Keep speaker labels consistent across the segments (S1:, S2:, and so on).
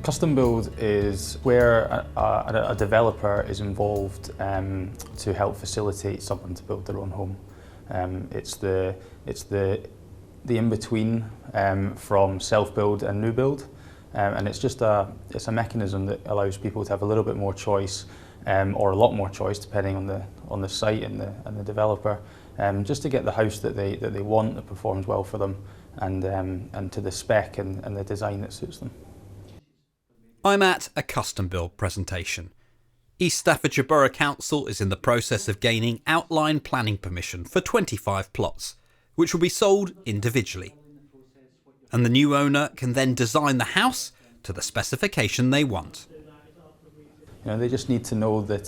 S1: Custom build is where a developer is involved to help facilitate someone to build their own home. It's the in-between from self-build and new build, and it's a mechanism that allows people to have a little bit more choice, or a lot more choice depending on the site and the developer, just to get the house that they want, that performs well for them, and to the spec and the design that suits them.
S2: I'm at a custom build presentation. East Staffordshire Borough Council is in the process of gaining outline planning permission for 25 plots, which will be sold individually. And the new owner can then design the house to the specification they want.
S1: You know, they just need to know that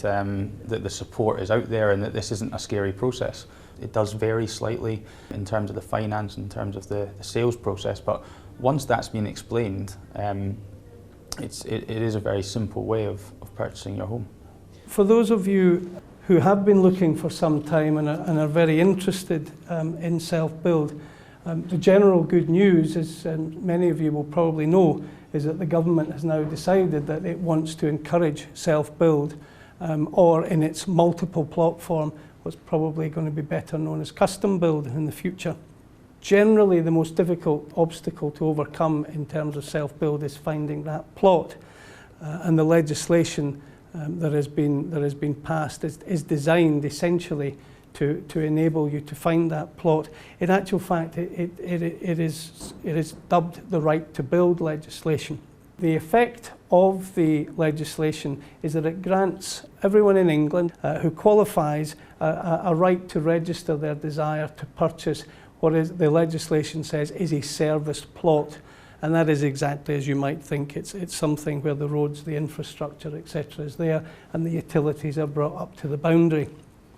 S1: the support is out there and that this isn't a scary process. It does vary slightly in terms of the finance, in terms of the sales process, but once that's been explained, it is a very simple way of purchasing your home.
S3: For those of you who have been looking for some time and are very interested in self-build, the general good news is, and many of you will probably know, is that the government has now decided that it wants to encourage self-build, or in its multiple plot form, what's probably going to be better known as custom build in the future. Generally, the most difficult obstacle to overcome in terms of self-build is finding that plot, and the legislation that has been passed is designed essentially to enable you to find that plot. In actual fact, it is dubbed the right to build legislation. The effect of the legislation is that it grants everyone in England who qualifies a right to register their desire to purchase what the legislation says is a serviced plot, and that is exactly as you might think. It's something where the roads, the infrastructure, etc. is there, and the utilities are brought up to the boundary.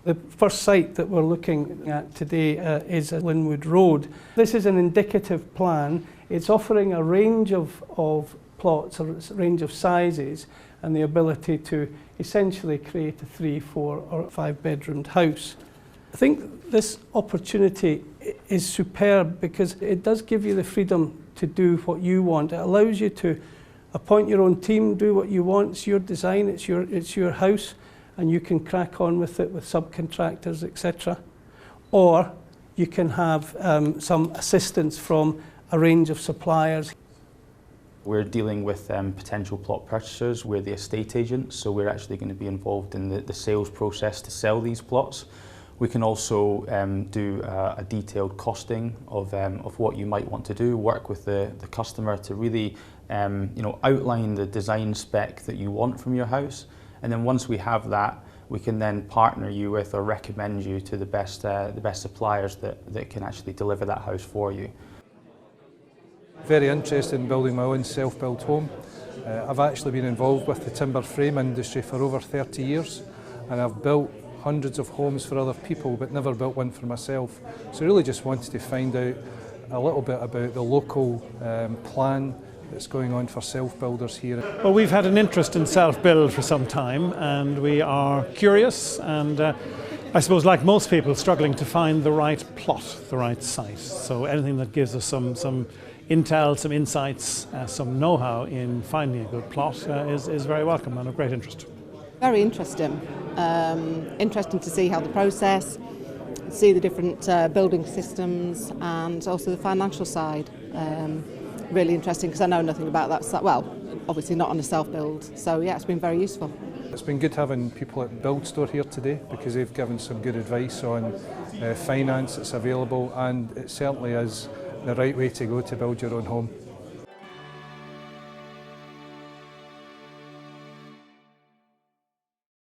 S3: The first site that we're looking at today is at Linwood Road. This is an indicative plan. It's offering a range of plots, a range of sizes, and the ability to essentially create a 3, 4 or 5 bedroomed house. I think this opportunity is superb because it does give you the freedom to do what you want. It allows you to appoint your own team, do what you want. It's your design, it's your house, and you can crack on with it with subcontractors, etc. Or you can have some assistance from a range of suppliers.
S1: We're dealing with potential plot purchasers. We're the estate agents, so we're actually going to be involved in the sales process to sell these plots. We can also do a detailed costing of what you might want to do, work with the customer to really outline the design spec that you want from your house. And then once we have that, we can then partner you with or recommend you to the best suppliers that can actually deliver that house for you.
S4: Very interested in building my own self-built home. I've actually been involved with the timber frame industry for over 30 years, and I've built hundreds of homes for other people but never built one for myself. So I really just wanted to find out a little bit about the local plan that's going on for self-builders here.
S5: Well, we've had an interest in self-build for some time, and we are curious and I suppose like most people struggling to find the right plot, the right site. So anything that gives us some intel, some insights, some know-how in finding a good plot is very welcome and of great interest.
S6: Very interesting. Interesting to see how the process, see the different building systems and also the financial side. Really interesting because I know nothing about that. Well, obviously not on a self-build. So yeah, it's been very useful.
S4: It's been good having people at Build Store here today because they've given some good advice on finance that's available, and it certainly is the right way to go to build your own home.